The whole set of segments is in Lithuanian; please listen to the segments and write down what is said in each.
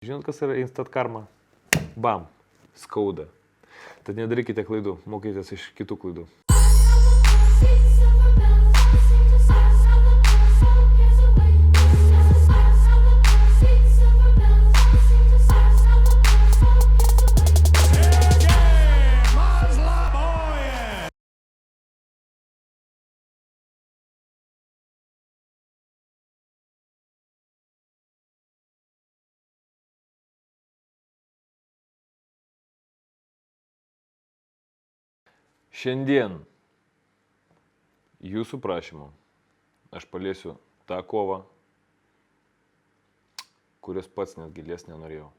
Žinot, kas yra instant karma? Bam, skauda. Tad nedarykite klaidų, mokykitės iš kitų klaidų. Šiandien jūsų prašymu aš paliesiu tą kovą, kurios pats net gilės nenorėjau.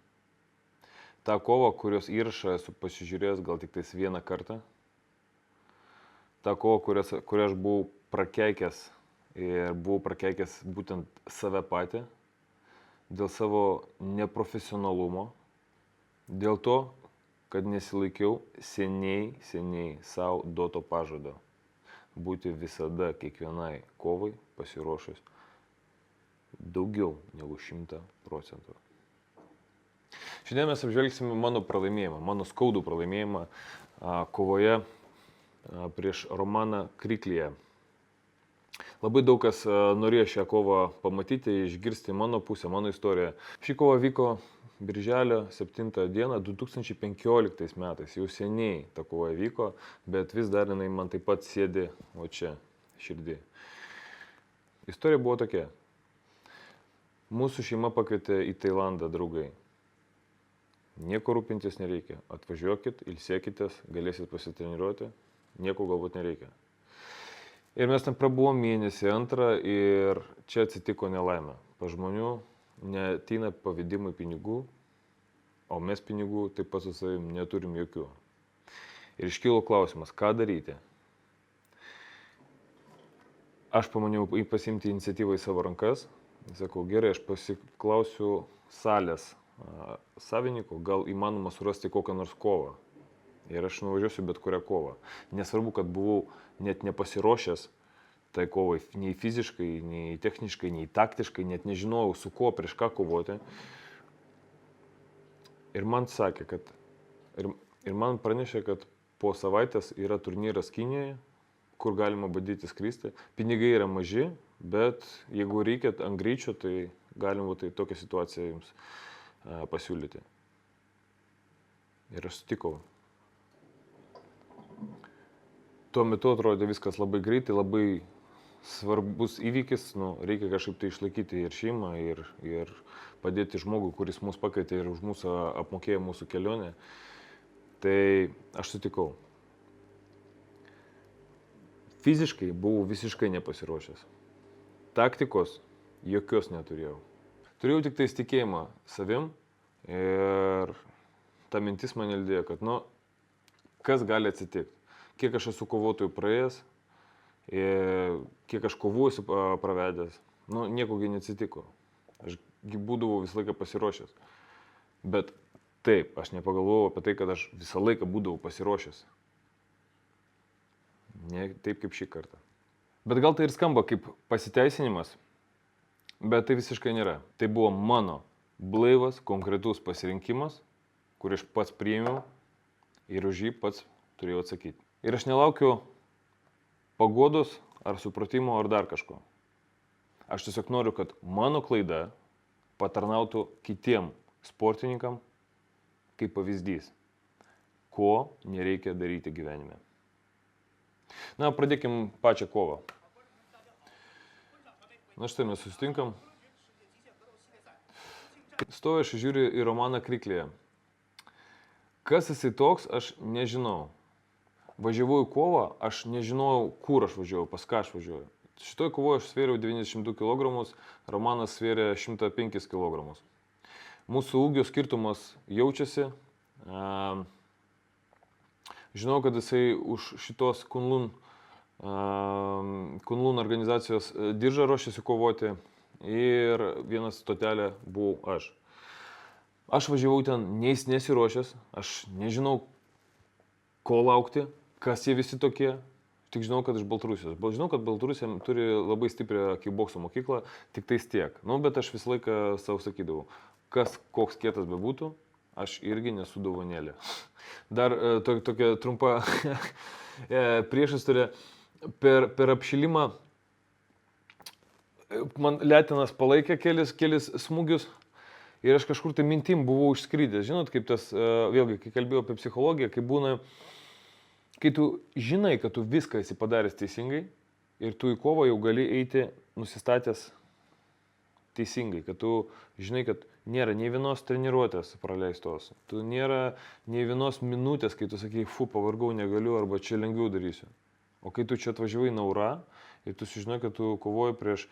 Ta kova, kurios įrašą esu pasižiūrėjęs gal tik tais vieną kartą. Ta kova, kurią aš buvau prakeikęs ir buvau prakeikęs būtent save patį dėl savo neprofesionalumo, dėl to, kad nesilaikiau seniai savo duoto pažado būti visada kiekvienai kovai pasiruošus daugiau negu 100%. Šiandien mes apžvelgsime mano pralaimėjimą, mano skaudų pralaimėjimą kovoje prieš Romaną Krikliją. Labai daug kas norėjo šią kovą pamatyti, išgirsti mano pusę, mano istoriją. Ši kova vyko Birželio 7 dieną 2015 metais. Jau seniai ta kova vyko, bet vis dar jinai man taip pat sėdi o čia, širdį. Istorija buvo tokia. Mūsų šeima pakvietė į Tailandą draugai. Nieko rūpintis nereikia. Atvažiuokit, ilsėkitės, galėsit pasitreniruoti. Nieko galbūt nereikia. Ir mes ten prabuvom mėnesį antrą ir čia atsitiko nelaimė. Pa žmonių neateina pavedimai pinigų, o mes pinigų taip pat su savim neturim jokių. Ir iškilo klausimas, ką daryti. Aš pamaniau pasiimti iniciatyvą į savo rankas. Sakau, gerai, aš pasiklausiu salės savininko, gal įmanoma surasti kokią nors kovą. Ir aš nuvažiuosiu bet kurią kovą. Nesvarbu, kad buvau net nepasiruošęs tai kovai, nei fiziškai, nei techniškai, nei taktiškai, net nežinojau su kuo, prieš ką kovoti. Ir man sakė, ir man pranešė, kad po savaitės yra turnyras Kinijoje, kur galima bandyti skristi. Pinigai yra maži, bet jeigu reikia ant greičio, tai galima tai tokią situaciją jums pasiūlyti. Ir aš sutikau. Tuo metu atrodė viskas labai greitai, labai svarbus įvykis, reikia kažkaip tai išlaikyti ir šeimą, ir padėti žmogui, kuris mus pakvietė ir už mūsų apmokėjo mūsų kelionę. Tai aš sutikau. Fiziškai buvau visiškai nepasiruošęs. Taktikos jokios neturėjau. Turėjau tik tais tikėjimą savim ir ta mintis mane lydėjo, kad kas gali atsitikti. Kiek aš esu kovotojų praėjęs, kiek aš kovų esu pravedęs, niekogi neatsitiko. Aš būdavau visą laiką pasiruošęs. Bet taip, aš nepagalvojau apie tai, kad aš visą laiką būdavau pasiruošęs. Ne taip kaip šį kartą. Bet gal tai ir skamba kaip pasiteisinimas, bet tai visiškai nėra. Tai buvo mano blaivas, konkretus pasirinkimas, kurį aš pats priėmiau ir už jį pats turėjau atsakyti. Ir aš nelaukiu paguodos ar supratimo ar dar kažko. Aš tiesiog noriu, kad mano klaida patarnautų kitiem sportininkam kaip pavyzdys, ko nereikia daryti gyvenime. Pradėkim pačią kovą. Štai mes susitinkam. Stoju aš žiūriu į Romaną Krikliją. Kas jisai toks, aš nežinau. Važiavau į kovą, aš nežinojau, kur aš važiuoju, pas ką aš važiuoju. Šitoj kovoje aš svėriau 92 kg, Romanas svėrė 105 kg. Mūsų ūgio skirtumas jaučiasi. Žinau, kad jisai už šitos Kunlun organizacijos diržą ruošiasi kovoti ir vienas stotelė buvau aš. Aš važiavau ten nesiruošęs, aš nežinau, ko laukti. Kas jie visi tokie, tik žinau, kad iš Baltarusijos. Žinau, kad Baltarusija turi labai stiprią kikbokso mokyklą, tik tais tiek. Bet aš visą laiką savo sakydavau, kas koks kietas bebūtų, aš irgi nesu dovanėlė. Dar tokia trumpa priešistorė. Per apšilimą man Letinas palaikė kelis smūgius ir aš kažkur tai mintim buvau išskrydęs. Žinot, kaip tas, vėlgi, kai kalbėjau apie psichologiją, kai būna, kai tu žinai, kad tu viską esi padaręs teisingai ir tu į kovą jau gali eiti nusistatęs teisingai, kad tu žinai, kad nėra nei vienos treniruotės praleistos, tu nėra nei vienos minutės, kai tu sakai, pavargau, negaliu arba čia lengviau darysiu. O kai tu čia atvažiavai naura ir tu sužinai, kad tu kovoji prieš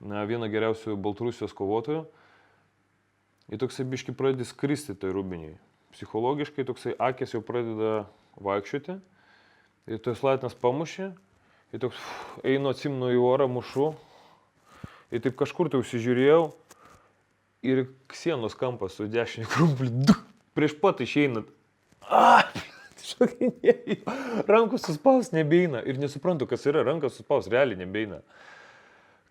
vieną geriausių Baltarusijos kovotojų, ir toksai biški pradedi skristi tai rūbiniai. Psichologiškai toksai akės jau pradeda vaikščioti ir tu Latinas pamušė ir toks einu atsimnu į orą, mušu ir taip kažkur tai užsižiūrėjau ir sienos kampas su dešinį krumplį prieš pat išeinat. Šokinėjau, rankų suspaus nebeina ir nesuprantu, kas yra, rankas suspaus realiai nebeina.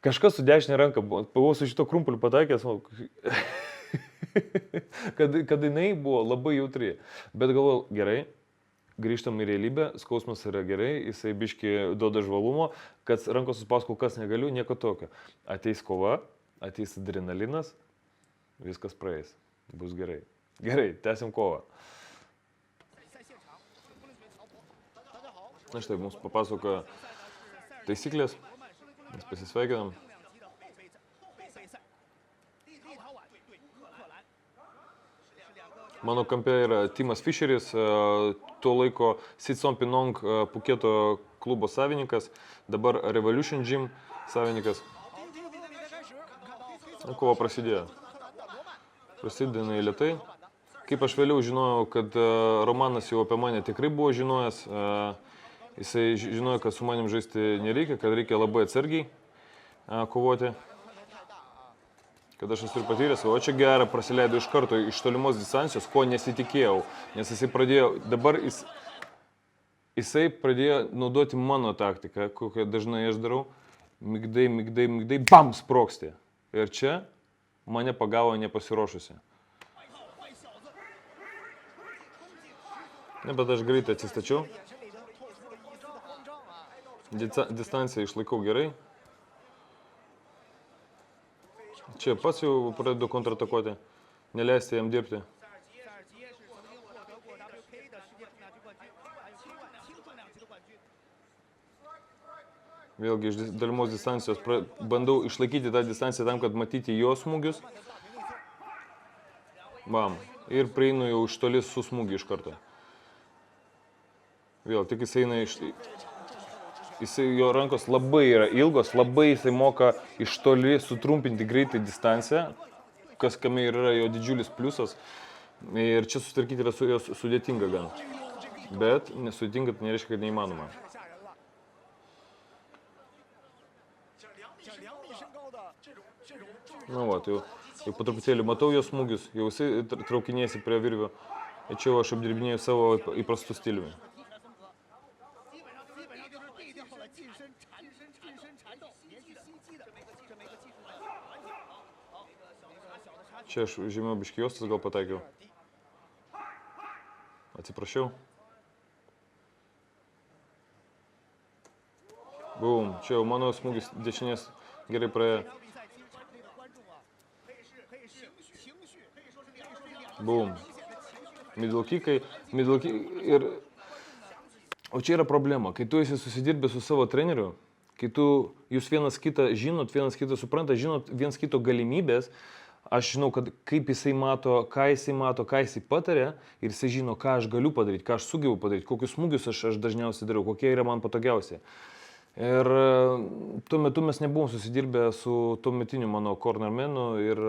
Kažkas su dešinė ranka, buvau su šito krumpliu pataikęs, kad jinai buvo labai jautri. Bet galvoju, gerai, grįžtam į realybę, skausmas yra gerai, jisai biški duoda žvalumo, kad rankos suspaus kol kas negaliu, nieko tokio. Ateis kova, ateis adrenalinas, viskas praeis, bus gerai. Gerai, tęsim kovą. Na štai, mums papasako taisyklės, mes pasisveikinam. Mano kampe yra Timas Fischeris, tuo laiko Sitson Pinong Puketo klubo savininkas, dabar Revolution Gym savininkas. Kova prasidėjo. Prasidėjo lėtai. Kaip aš vėliau žinojau, kad Romanas jau apie mane tikrai buvo žinojęs, jisai žinojo, kad su manim žaisti nereikia, kad reikia labai atsargiai kovoti. Kad aš esu ir patyręs, o čia gerą prasileido iš karto iš tolimos distancijos, ko nesitikėjau. Nes jisai pradėjo, dabar jisai pradėjo naudoti mano taktiką, kokią dažnai aš darau. Migdai, bam, sprogsti. Ir čia mane pagavo nepasiruošusi. Ne, bet aš greitai atsistačiau. Distanciją išlaikau gerai. Čia pats jau pradedu kontratakuoti, neleisti jam dirbti. Vėlgi iš dalimos distancijos bandau išlaikyti tą distanciją tam, kad matyti jo smūgius. Bam. Ir prieinu jau iš toli su smūgiu iš karto. Vėl, tik jis eina iš... Jo rankos labai yra ilgos, labai jisai moka iš toli sutrumpinti greitai distanciją, kas kame yra jo didžiulis pliusas. Ir čia susitvarkyti yra sudėtinga gan. Bet nesudėtinga tai nereiškia, kad neįmanoma. Na va, tai jau po truputėlį matau jo smūgius, jau jisai traukinėsi prie virvio. Ir čia aš apdirbinėjau savo įprastų stiliumi. Čia aš žemiau biškį juostas gal pataikiau. Atsiprašiau. Bum, čia jau mano smūgis dešinės gerai praėjo. Bum. Middle kickai ir... O čia yra problema, kai tu esi susidirbęs su savo treneriu, kai jūs vienas kitą žinot, vienas kitą suprantat, žinot vienas kito galimybės, aš žinau, kaip jisai mato, ką jisai patarė ir jisai žino, ką aš galiu padaryti, ką aš sugebu padaryti, kokius smūgius aš dažniausiai darau, kokie yra man patogiausi. Ir tuo metu mes nebuvom susidirbę su tuometiniu mano cornermenu ir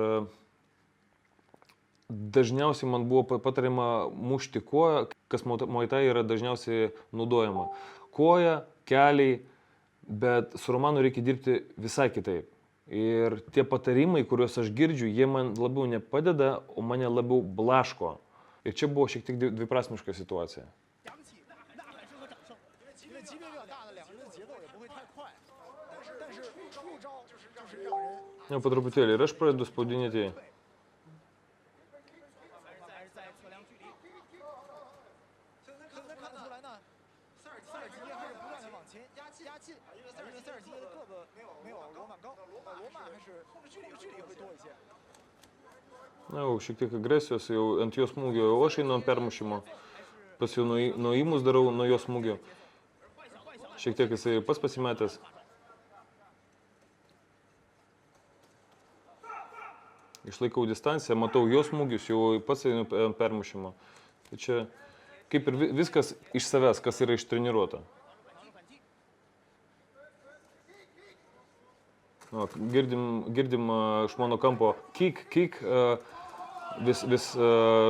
dažniausiai man buvo patariama mušti koją, kas Muay Thai yra dažniausiai naudojama. Koja, keliai, bet su Romanu reikia dirbti visai kitaip. Ir tie patarimai, kuriuos aš girdžiu, jie man labiau nepadeda, o mane labiau blaško. Ir čia buvo šiek tiek dviprasmiška situacija. Ne, po truputėlį. Ir aš pradedu spaudinėti. Na, jau šiek tiek agresijos, jau ant jos smūgio, jau aš einu ant permušimo. Pas jau nuėjimus darau nuo jos smūgio. Šiek tiek jisai pas pasimetęs. Išlaikau distanciją, matau jos smūgius, jau pats einu ant permušimo. Tai čia kaip ir viskas iš savęs, kas yra ištreniruota. O, girdim iš mano kampo kick, vis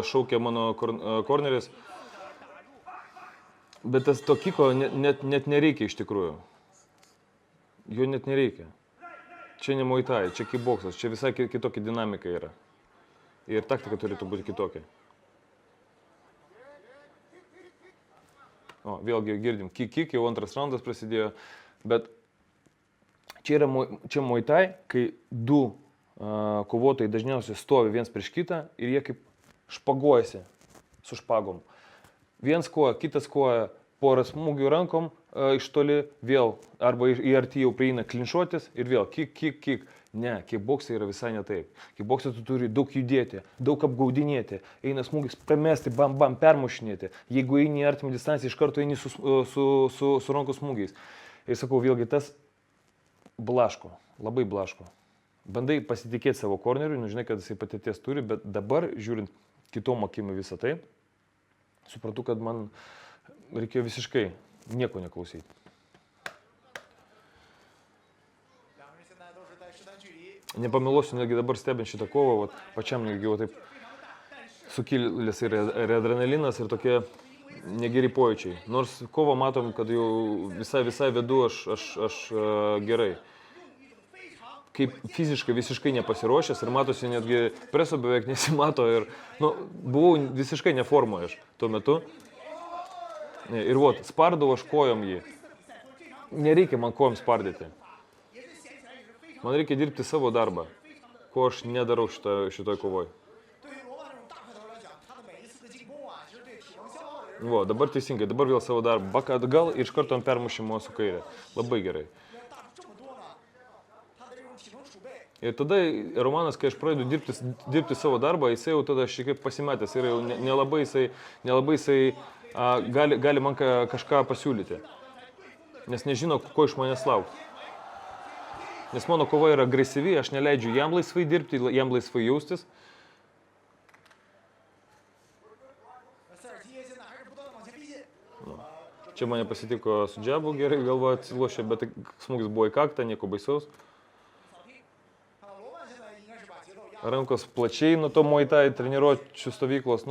šaukia mano korneris. Bet to kiko net nereikia iš tikrųjų. Jo net nereikia. Čia ne Muay Thai, čia kickboksas, čia visai kitokia dinamika yra. Ir taktika turėtų būti kitokia. O, vėlgi girdim, kick, jau antras raundas prasidėjo, bet čia Muay Thai, kai du kovotojai dažniausiai stovi viens prieš kitą ir jie kaip špaguojasi su špagom. Viens koja, kitas koja, porą smūgių rankom iš toli, vėl arba į arti jau prieina klinšuotis ir vėl kick. Ne, kickboksai yra visai ne taip. Kickboksai tu turi daug judėti, daug apgaudinėti, eina smūgis pramesti, bam, permušinėti. Jeigu eini į artimą distanciją, iš karto eini su rankos smūgiais. Ir sakau, vėlgi tas blaško, labai blaško. Bandai pasitikėti savo korneriu, žinai, kad jisai patirties turi, bet dabar, žiūrint kitom akim visą tai, supratau, kad man reikėjo visiškai nieko neklausyti. Nepameluosiu, netgi dabar stebint šitą kovą, pačiam netgi taip sukilęs ir adrenalinas ir tokie negeri pojūčiai. Nors kovą matom, kad jau visai vedu aš gerai. Kaip fiziškai visiškai nepasiruošęs ir matosi netgi preso beveik nesimato ir buvau visiškai neformoje aš tuo metu. Ir spardau aš kojom jį. Nereikia man kojom spardyti. Man reikia dirbti savo darbą, ko aš nedarau šitoj kovoj. Dabar teisingai, dabar vėl savo darbą. Baka atgal ir iš karto ant permušimo su kairė. Labai gerai. Ir tada Romanas, kai aš pradedu dirbti savo darbą, jisai jau tada šiek tiek pasimetęs ir jau nelabai jisai gali man kažką pasiūlyti. Nes nežino, ko iš manęs laukti. Nes mano kova yra agresyvi, aš neleidžiu jam laisvai dirbti, jam laisvai jaustis. Čia mane pasitiko su džabu, gerai galva atsilošė, bet smūgis buvo į kaktą, nieko baisaus. Rankos plačiai nuo to Muay Thai treniruočių stovyklos.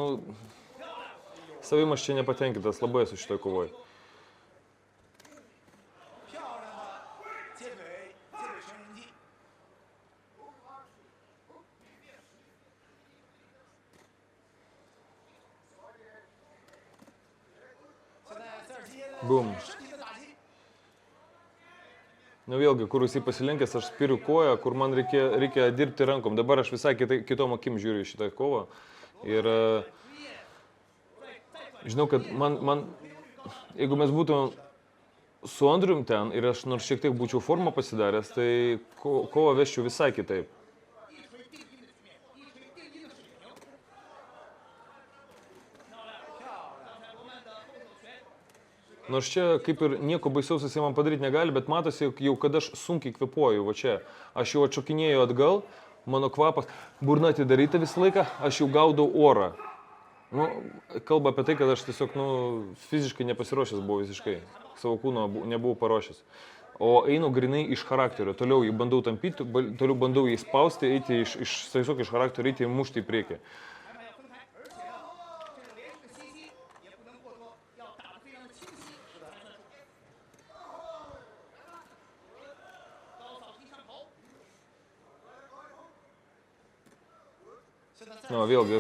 Savim aš čia nepatenkintas, labai esu šitoj kovoj. Bum. Vėlgi, kur jisai pasilenkęs, aš spiriu koją, kur man reikia dirbti rankom. Dabar aš visai kitom akim žiūriu šitą kovą. Ir žinau, kad man jeigu mes būtume su Andrium ten ir aš nors šiek tiek būčiau formą pasidaręs, tai kovą vesčiau visai kitaip. Nors čia kaip ir nieko baisaus jisai man padaryti negali, bet matosi jau, kad aš sunkiai kvepuoju, va čia. Aš jau atšokinėjau atgal, mano kvapas, burna atidaryta visą laiką, aš jau gaudau orą. Kalba apie tai, kad aš tiesiog fiziškai nepasiruošęs buvau visiškai, savo kūno nebuvau paruošęs. O einu grinai iš charakterio, toliau jį bandau tampyti, toliau bandau jį spausti, eiti tiesiog iš charakterio, eiti ir mušti į priekį. Vėlgi,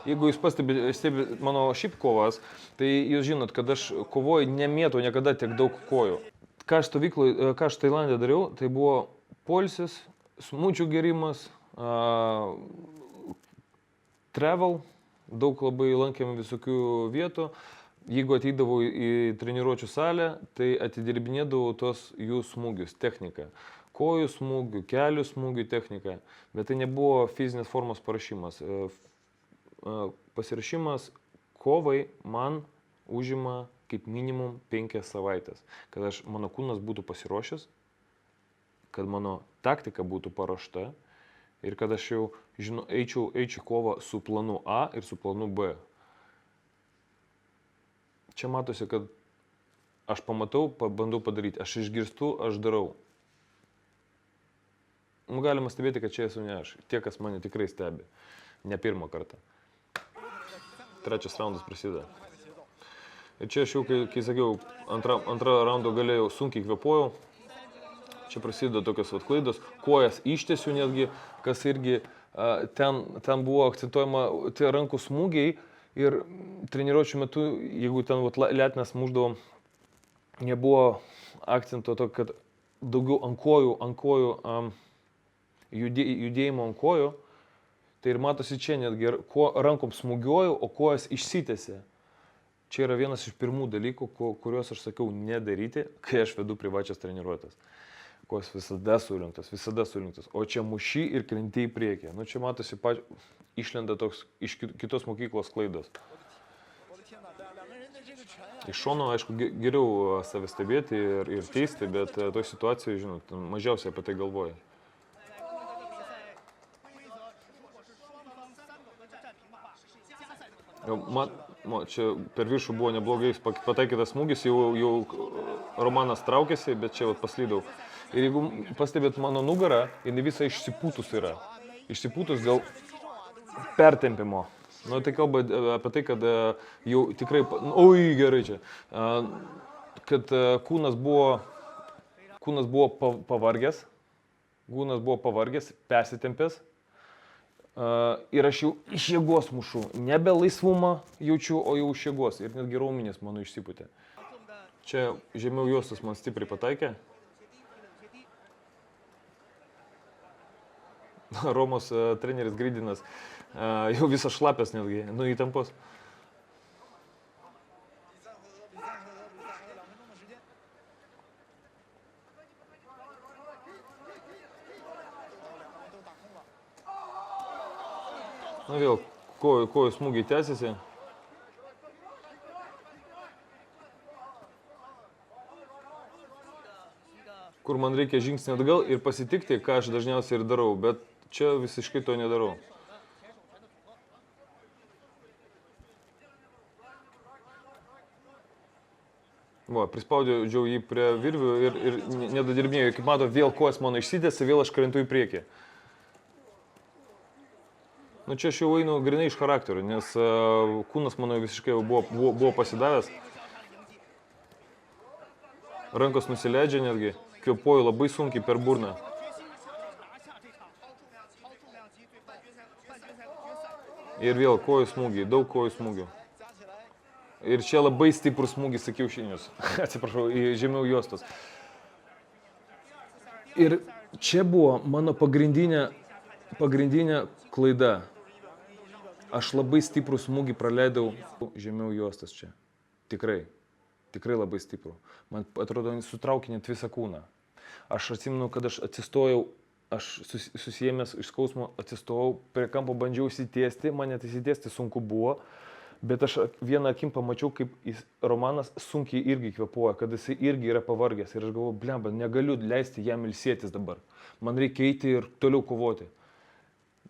jeigu jūs pastebite mano šiaip kovas, tai jūs žinot, kad aš kovoju nemėtau niekada tiek daug kojų. Ką aš Tailande dariau, tai buvo poilsis, smučių gerimas, travel, daug labai lankėm visokių vietų, jeigu ateidavau į treniruočių salę, tai atidirbinėdavau tos jų smūgius, techniką. Kojų smūgių, kelių smūgių techniką, bet tai nebuvo fizinės formos paruošimas. Pasirašymas kovai man užima kaip minimum 5 savaitės, kad mano kūnas būtų pasiruošęs, kad mano taktika būtų paruošta ir kad aš jau eičiau kovą su planu A ir su planu B. Čia matosi, kad aš pamatau, pabandau padaryti, aš išgirstu, aš darau. Galima stebėti, kad čia esu ne aš. Tie, kas mane tikrai stebi. Ne pirmą kartą. Trečias raundas prasideda. Ir čia aš jau, kai sakiau, antrą raundo galėjau, sunkiai kvėpuojau. Čia prasideda tokios klaidos. Kojas ištiesiu netgi, kas irgi ten buvo akcentuojama, tie rankų smūgiai. Ir treniruočių metu, jeigu ten letinės muždavom, nebuvo akcento to, kad daugiau ant kojų judėjimo ant kojų, tai ir matosi čia netgi rankom smūgiuoju, o kojas išsitėsi. Čia yra vienas iš pirmų dalykų, kuriuos aš sakiau nedaryti, kai aš vedu privačias treniruotės. Kojas visada surinktas, o čia muši ir krenti į priekį. Nu čia matosi, išlenda toks iš kitos mokyklos klaidos. Iš šono, aišku, geriau save stebėti ir teisti, bet toj situacijoje, žinot, mažiausiai apie tai galvoju. Čia per viršų buvo neblogai pataikytas smūgis, jau Romanas traukėsi, bet čia paslydau. Ir jeigu pastebėt mano nugarą, jinai visai išsipūtus yra. Išsipūtus dėl pertempimo. Nu, tai kalba apie tai, kad jau tikrai, oi gerai čia, kad kūnas buvo pavargęs, persitempęs. Ir aš jau iš jėgos mušu, nebe laisvumą jaučiu, o jau iš jėgos. Ir netgi raumenys mano išsipūtė. Čia žemiau juostos man stipriai pataikė. Romos treneris Gridinas jau visas šlapės netgi, nu įtampos. Nu vėl, kojų smūgiai tęsiasi. Kur man reikia žingsnį atgal ir pasitikti, ką aš dažniausiai ir darau, bet čia visiškai to nedarau. Prispaudžiau jį prie virvių ir nedadirbinėjau. Kaip mato, vėl kojas mano išsitęsia, vėl aš krentu į priekį. Nu čia aš jau einu grinai iš charakterio, nes kūnas mano visiškai buvo pasidavęs. Rankos nusileidžia netgi, kvėpuoju labai sunkiai per burną. Ir vėl kojų smūgiai, daug kojų smūgių. Ir čia labai stiprus smūgis į kiaušinius, atsiprašau, į žemiau juostos. Ir čia buvo mano pagrindinė klaida. Aš labai stiprų smūgį praleidau žemiau juostas čia. Tikrai labai stiprų. Man atrodo, sutraukė net visą kūną. Aš atsimenu, kad aš atsistojau, aš susijėmęs iš skausmo atsistojau, prie kampo bandžiau įsitiesti, man net įsitiesti sunku buvo, bet aš vieną akim pamačiau, kaip Romanas sunkiai irgi kvėpuoja, kad jisai irgi yra pavargęs. Ir aš galvoju, blemba, negaliu leisti jam ilsėtis dabar. Man reikia eiti ir toliau kovoti.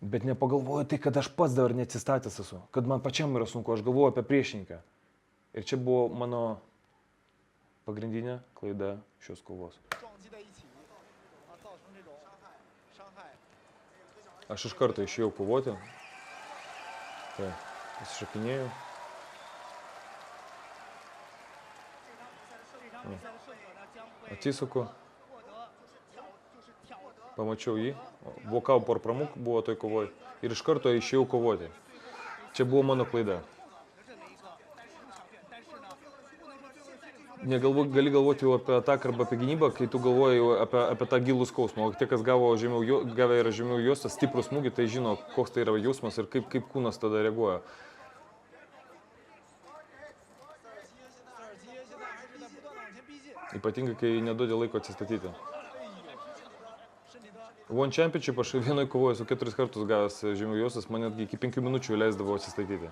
Bet nepagalvoju tai, kad aš pats dabar neatsistatęs esu, kad man pačiam yra sunku, aš galvoju apie priešininką. Ir čia buvo mano pagrindinė klaida šios kovos. Aš iš karto išėjau kovoti. Tai, pasišakinėjau. Atsisuku. Pamačiau jį, blokau por pramuk, buvo toj kovoj ir iš karto išėjau kovoti. Čia buvo mano klaida. Gali galvoti jau apie ataką arba apie gynybą, kai tu galvoji apie tą gilų skausmą. O tie, kas gavę yra žemiau juostas, stiprų smūgį, tai žino, koks tai yra jausmas ir kaip kūnas tada reaguoja. Ypatingai, kai neduodė laiko atsistatyti. One Championship aš vienoje kovoju su 4 kartus gavęs žemiau juostas, man netgi iki 5 minučių leisdavo atsistatyti.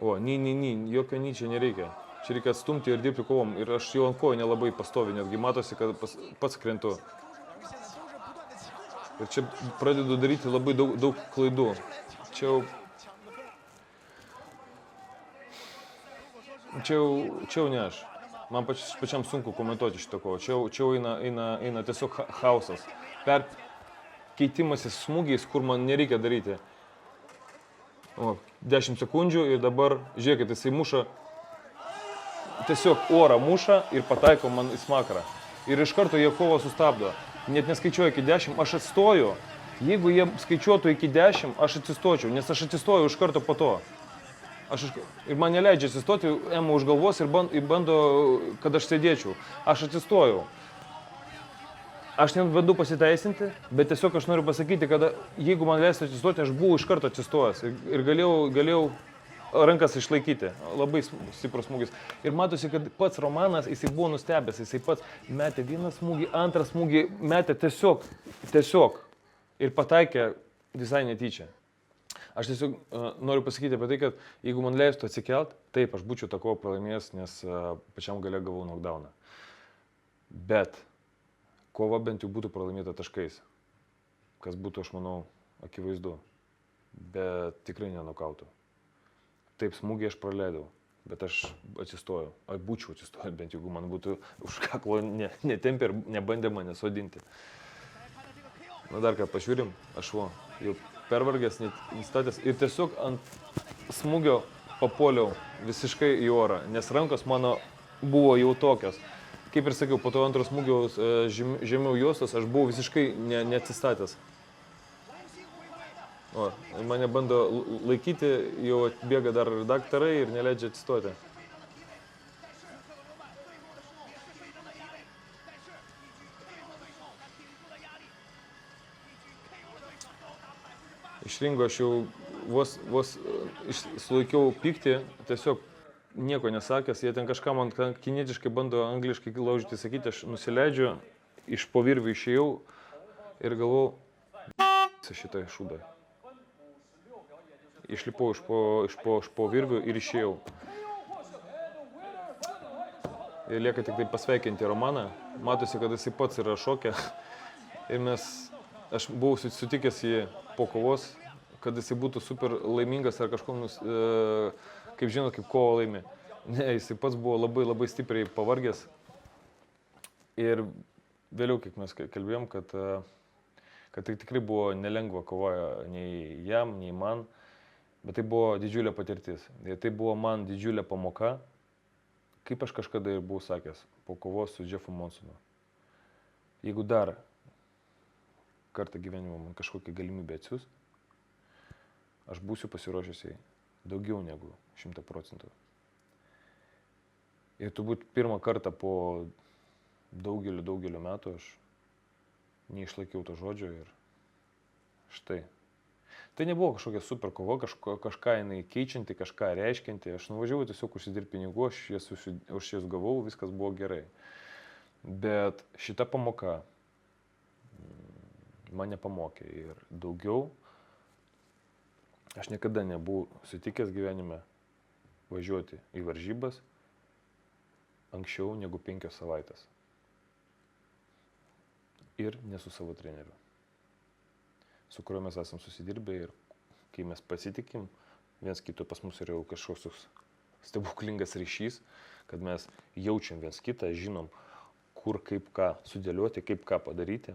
O, jokio čia nereikia. Čia reikia atstumti ir dirbti kovom. Ir aš jau ant kojų nelabai pastovi, netgi matosi, kad pats krentu. Ir čia pradedu daryti labai daug klaidų. Čia jau ne aš. Man pačiam sunku komentuoti šitą kovą. Čia eina tiesiog chaosas. Keitimasis smūgiais, kur man nereikia daryti. O, 10 sekundžių ir dabar, žiūrėkit, jisai muša, tiesiog orą muša ir pataiko man į smakrą. Ir iš karto jie kovą sustabdo. Net neskaičiuoju iki 10, aš atstoju. Jeigu jie skaičiuotų iki 10, aš atsistočiau, nes aš atsistoju iš karto po to. Ir man neleidžia atsistoti, ėmė už galvos ir bando, kad aš sėdėčiau. Aš atsistojau. Aš nebandu pasiteisinti, bet tiesiog aš noriu pasakyti, kad jeigu man leistų atsistoti, aš buvau iš karto atsistojęs ir galėjau rankas išlaikyti. Labai stiprus smūgis. Ir matosi, kad pats Romanas, jisai buvo nustebęs, jisai pats metė vieną smūgį, antrą smūgį, metė tiesiog ir pataikė visai netyčia. Aš tiesiog noriu pasakyti apie tai, kad jeigu man leistų atsikelt, taip, aš būčiau tą kovą pralaimėjęs, nes pačiam gale gavau knockdowną. Bet kova bent jau būtų pralaimėta taškais, kas būtų, aš manau, akivaizdu, bet tikrai nenokautų. Taip, smūgį aš praleidau, bet aš atsistojau, būčiau atsistojęs, bent jeigu man būtų už kaklo netempė ir nebandė mane sodinti. Na dar ką, pažiūrim, aš jau pervargęs, nestatęs ir tiesiog ant smūgio papuoliau visiškai į orą, nes rankos mano buvo jau tokios. Kaip ir sakiau, po to antros smūgio žemiau juostos aš buvau visiškai neatsistatęs. O, mane bando laikyti, jau atbėga dar daktarai ir neleidžia atsistoti. Iš ringo aš jau vos sulaikiau pyktį, tiesiog nieko nesakęs, jie ten kažką man kinietiškai bando angliškai laužyti sakyti, aš nusileidžiu, iš po virvių išėjau ir galvau, šitą šūdą. Išlipau iš po virvių ir išėjau. Ir lieka tik tai pasveikinti Romaną, matosi, kad jisai pats yra šoke. Ir aš buvau sutikęs jį po kovos, kad jisai būtų super laimingas ar kažkom kaip žinot, kaip kovo laimė. Ne, jisai pats buvo labai stipriai pavargęs. Ir vėliau, kiek mes kalbėjom, kad tai tikrai buvo nelengva kova nei jam, nei man, bet tai buvo didžiulė patirtis. Ir tai buvo man didžiulė pamoka, kaip aš kažkada ir buvau sakęs, po kovos su Jeffu Monsonu. Jeigu dar kartą gyvenimo man kažkokią galimybę atsiųs, aš būsiu pasiruošęs daugiau negu 100%. Ir turbūt pirmą kartą po daugelio metų aš neišlaikiau to žodžio ir štai. Tai nebuvo kažkokia super kova, kažką jinai keičianti, kažką reiškianti. Aš nuvažiavau tiesiog užsidirbti pinigų, aš jas gavau, viskas buvo gerai. Bet šita pamoka mane pamokė ir daugiau aš niekada nebuvau sutikęs gyvenime važiuoti į varžybas anksčiau negu 5 savaitės. Ir ne su savo treneriu, su kuriuo mes esam susidirbę ir kai mes pasitikim, viens kito pas mus yra jau kažkoks stebuklingas ryšys, kad mes jaučiam viens kitą, žinom, kur kaip ką sudėlioti, kaip ką padaryti.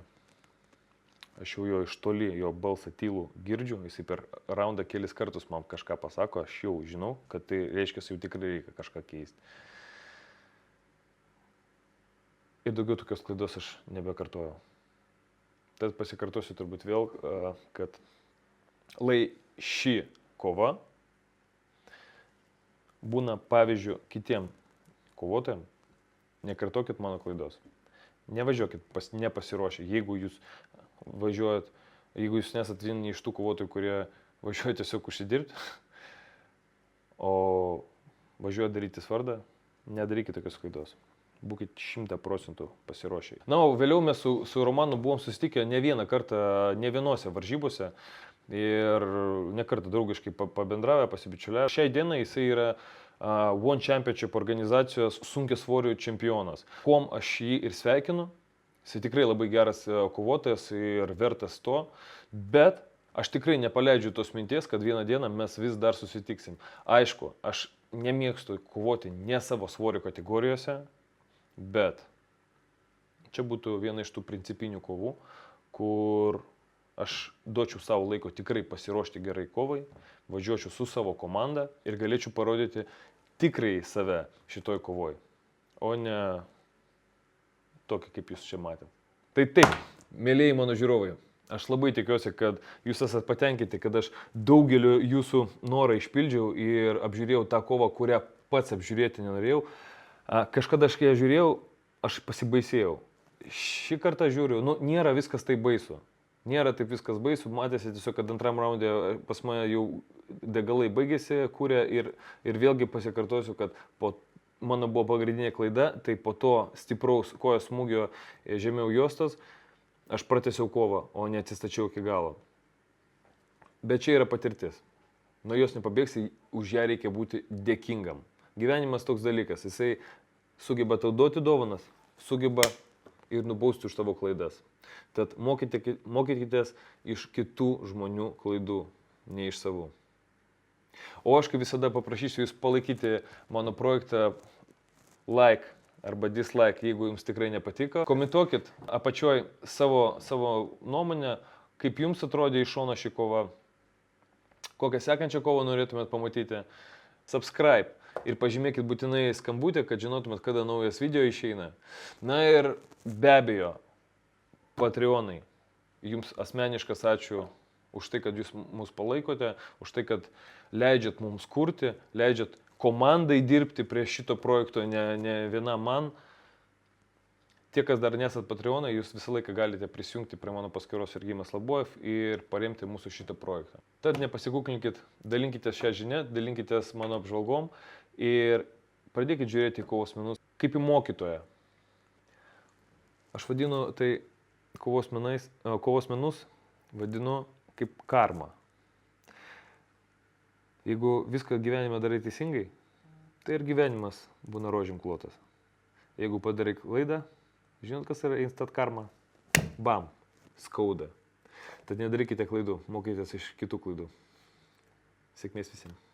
Aš jau jo iš toli, jo balsą tylų girdžiu, jisai per raundą kelis kartus man kažką pasako, aš jau žinau, kad tai reiškia, jau tikrai reikia kažką keisti. Ir daugiau tokios klaidos aš nebekartojau. Tad pasikartosiu turbūt vėl, kad ši kova būna pavyzdžių kitiem kovotojam. Nekartokit mano klaidos. Nevažiuokit nepasiruošę, jeigu jūs važiuojat, jeigu jūs nesat vieni iš tų kovotojų, kurie važiuoja tiesiog užsidirbti, o važiuoja daryti svardą, nedarykit tokios klaidos. Būkit 100% pasiruošę. Na, o vėliau mes su Romanu buvom susitikę ne vieną kartą, ne vienose varžybose ir ne kartą draugiškai pabendravę, pasibičiuliavę. Šiai dienai jisai yra One Championship organizacijos sunkiasvorių čempionas. Kuom aš jį ir sveikinu, jisai tikrai labai geras kovotojas ir vertas to, bet aš tikrai nepaleidžiu tos minties, kad vieną dieną mes vis dar susitiksim. Aišku, aš nemėgstu kovoti ne savo svorio kategorijose, bet čia būtų viena iš tų principinių kovų, kur aš duočiau savo laiko tikrai pasiruošti gerai kovai, važiuočiau su savo komanda ir galėčiau parodyti tikrai save šitoj kovoj, o ne tokį, kaip jūs čia matėte. Tai taip, mėlyjei mano žiūrovai, aš labai tikiuosi, kad jūs esate patenkinti, kad aš daugeliu jūsų norą išpildžiau ir apžiūrėjau tą kovą, kurią pats apžiūrėti nenorėjau. Kažkada aš kai ją žiūrėjau, aš pasibaisėjau. Šį kartą žiūriu, nėra viskas taip baisu. Nėra taip viskas baisu, matėsi tiesiog, kad antram raundė pas mane jau degalai baigėsi, kūrė ir vėlgi pasikartosiu, kad mano buvo pagrindinė klaida, tai po to stipraus kojos smūgio žemiau juostos aš pratęsiau kovą, o neatsistačiau iki galo. Bet čia yra patirtis. Nuo jos nepabėgsi, už ją reikia būti dėkingam. Gyvenimas toks dalykas, jisai sugeba tau duoti dovanas, sugeba ir nubausti už tavo klaidas. Tad mokykitės iš kitų žmonių klaidų, ne iš savų. O aš kaip visada paprašysiu jūs palaikyti mano projektą like arba dislike, jeigu jums tikrai nepatiko. Komentuokit apačioj savo nuomonę, kaip jums atrodė iš šono ši kova, kokią sekančią kovą norėtumėt pamatyti. Subscribe ir pažymėkit būtinai skambutę, kad žinotumėt, kada naujas video išeina. Na ir be abejo, Patreonai, jums asmeniškas ačiū už tai, kad jūs mus palaikote, už tai, kad leidžiat mums kurti, leidžiat komandai dirbti prie šito projekto, ne vienam man. Tie, kas dar nesat Patreonai, jūs visą laiką galite prisijungti prie mano paskyros Sergimas Labojev ir paremti mūsų šitą projektą. Tad nepasikuklinkit, dalinkitės šią žinią, dalinkitės mano apžvalgom ir pradėkit žiūrėti į kovos menus kaip į mokytoją. Aš vadinu tai kovos menus vadinu kaip karma. Jeigu viską gyvenime darai teisingai, tai ir gyvenimas būna rožėm klotas. Jeigu padarai klaidą, žinot, kas yra instant karma? Bam, skauda. Tad nedarykite klaidų, mokykitės iš kitų klaidų. Sėkmės visiems.